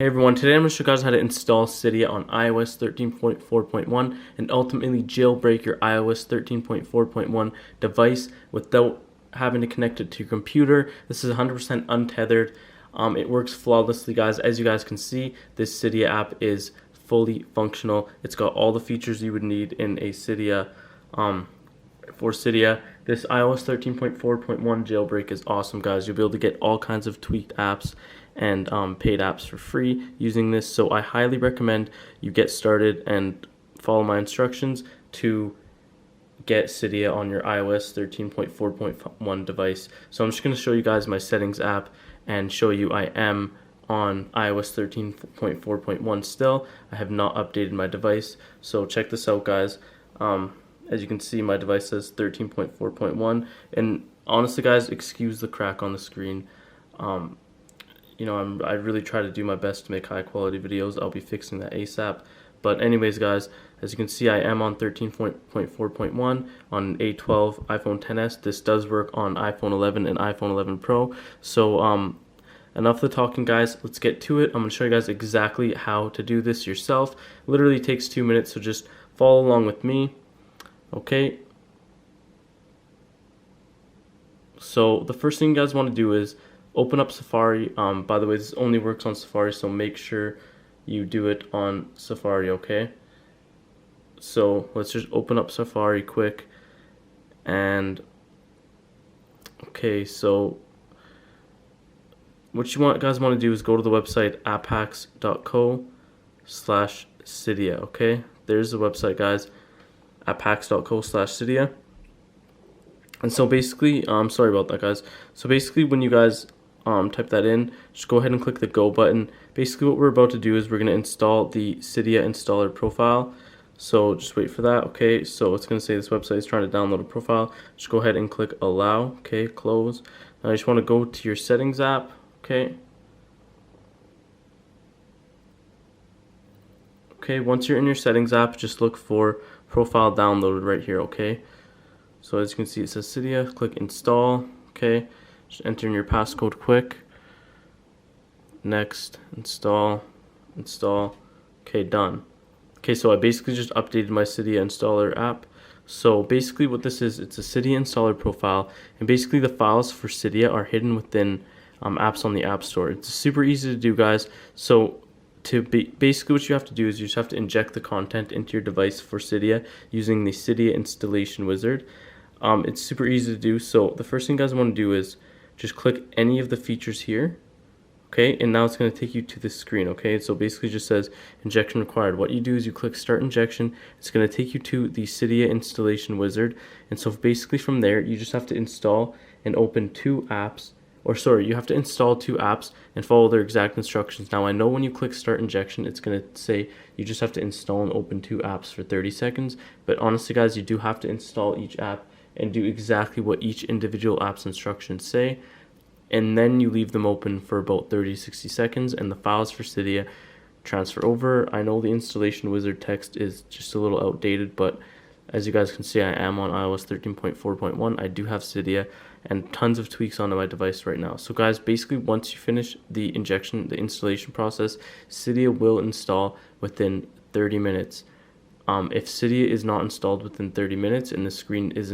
Hey everyone, today I'm going to show you guys how to install Cydia on iOS 13.4.1 and ultimately jailbreak your iOS 13.4.1 device without having to connect it to your computer. This is 100% untethered. It works flawlessly, guys. As you guys can see, this Cydia app is fully functional. It's got all the features you would need in a Cydia. For Cydia, this iOS 13.4.1 jailbreak is awesome, guys. You'll be able to get all kinds of tweaked apps and paid apps for free using this. So I highly recommend you get started and follow my instructions to get Cydia on your iOS 13.4.1 device. So I'm just going to show you guys my settings app and show you I am on iOS 13.4.1 still. I have not updated my device. So check this out, guys. As you can see, my device says 13.4.1, and honestly, guys, excuse the crack on the screen. I really try to do my best to make high quality videos. I'll be fixing that ASAP. But anyways, guys, as you can see, I am on 13.4.1 on A12 iPhone XS. This does work on iPhone 11 and iPhone 11 Pro. So enough of the talking, guys. Let's get to it. I'm going to show you guys exactly how to do this yourself. Literally takes 2 minutes, so just follow along with me. Okay, so the first thing you guys want to do is open up Safari. By the way, this only works on Safari, so make sure you do it on Safari, okay? So let's just open up Safari quick. And okay, so what you guys want to do is go to the website apphacks.co/Cydia, okay? There's the website, guys. apphacks.co/Cydia. And so basically, sorry about that, guys. So basically, when you guys type that in, just go ahead and click the go button. Basically, what we're about to do is we're going to install the Cydia installer profile. So just wait for that. Okay, so it's going to say this website is trying to download a profile. Just go ahead and click allow. Okay, close. Now you just want to go to your settings app. Okay. Okay, once you're in your settings app, just look for profile downloaded right here, okay? So as you can see, it says Cydia, click install, okay? Just enter in your passcode quick. Next, install, okay, done. Okay, so I basically just updated my Cydia installer app. So basically what this is, it's a Cydia installer profile, and basically the files for Cydia are hidden within apps on the App Store. It's super easy to do, guys. So basically what you have to do is you just have to inject the content into your device for Cydia using the Cydia installation wizard. It's super easy to do. So the first thing you guys want to do is just click any of the features here, okay, and now it's going to take you to this screen, okay? So basically it just says injection required. What you do is you click start injection. It's going to take you to the Cydia installation wizard, and so basically from there you just have to install and open you have to install 2 apps and follow their exact instructions. Now I know when you click start injection, it's going to say you just have to install and open 2 apps for 30 seconds. But honestly, guys, you do have to install each app and do exactly what each individual app's instructions say. And then you leave them open for about 30 to 60 seconds and the files for Cydia transfer over. I know the installation wizard text is just a little outdated, but as you guys can see, I am on iOS 13.4.1. I do have Cydia and tons of tweaks onto my device right now. So guys, basically once you finish the installation process, Cydia will install within 30 minutes. If Cydia is not installed within 30 minutes and the screen it's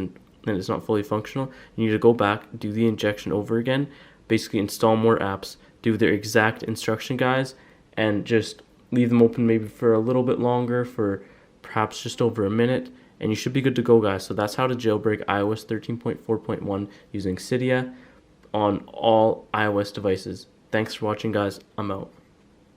not fully functional, you need to go back, do the injection over again, basically install more apps, do their exact instruction, guys, and just leave them open maybe for a little bit longer, for perhaps just over a minute, and you should be good to go, guys. So that's how to jailbreak iOS 13.4.1 using Cydia on all iOS devices. Thanks for watching, guys. I'm out.